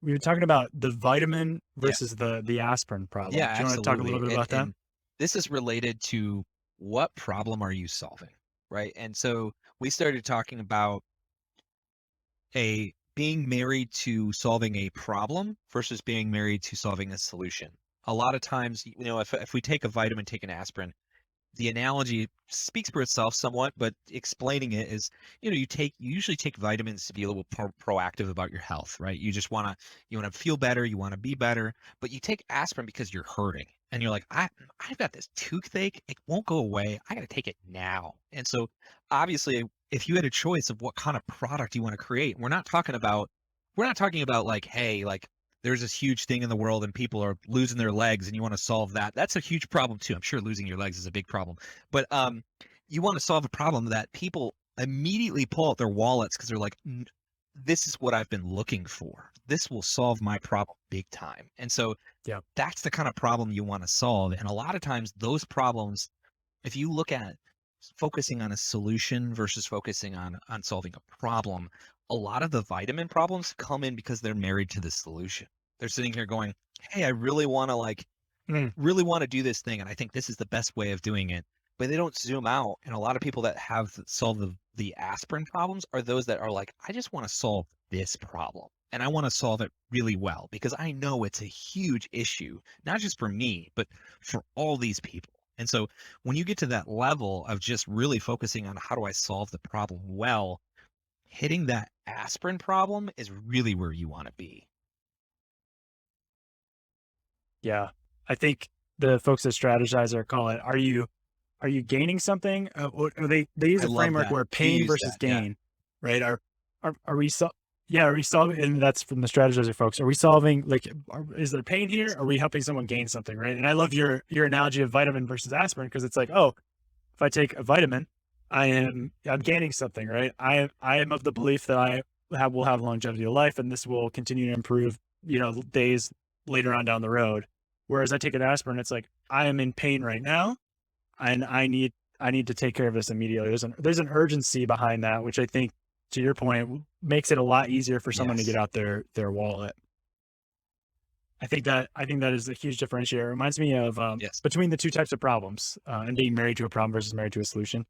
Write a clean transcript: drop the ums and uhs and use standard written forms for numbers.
we were talking about the vitamin Yeah. versus the aspirin Yeah, problem. Do you want to talk a little absolutely. bit And about that? this is related to what problem are you solving, right? And so we started talking about a being married to solving a problem versus being married to solving a solution. A lot of times, if we take a vitamin, take an aspirin, the analogy speaks for itself somewhat, but explaining it is, you usually take vitamins to be a little proactive about your health, right? You want to feel better, you want to be better, but you take aspirin because you're hurting. And you're like, I've got this toothache, it won't go away. I got to take it now. And so obviously if you had a choice of what kind of product you want to create, we're not talking about like, hey, like there's this huge thing in the world and people are losing their legs and you want to solve that. That's a huge problem too. I'm sure losing your legs is a big problem. But you want to solve a problem that people immediately pull out their wallets because they're like, this is what I've been looking for. This will solve my problem big time." And so Yeah. that's the kind of problem you want to solve. And a lot of times those problems, if you look at focusing on a solution versus focusing on solving a problem, a lot of the vitamin problems come in because they're married to the solution. They're sitting here going, "Hey, I Mm, really want to do this thing, and I think this is the best way of doing it." But they don't zoom out. And a lot of people that have solved the aspirin problems are those that are like, "I just want to solve this problem. And I want to solve it really well because I know it's a huge issue, not just for me, but for all these people." And so when you get to that level of just really focusing on how do I solve the problem well, hitting that aspirin problem is really where you want to be. yeah. I think the folks that strategize or call it, are you gaining something? Or they use I a love framework that. where You pain use versus that. Yeah. gain, right? Are we yeah, are we solving, and that's from the strategizer folks. Are we solving, like, is there pain here? Are we helping someone gain something, right? And I love your analogy of vitamin versus aspirin because it's like, oh, if I take a vitamin, I'm gaining something, right? I am of the belief that will have longevity of life, and this will continue to improve, days later on down the road. Whereas I take an aspirin, it's like I am in pain right now, and I need to take care of this immediately. There's an urgency behind that, which I think, to your point, makes it a lot easier for someone to get Yes. out their wallet. I think that is a huge differentiator. It reminds me of Yes. between the two types of problems, and being married to a problem versus married to a solution.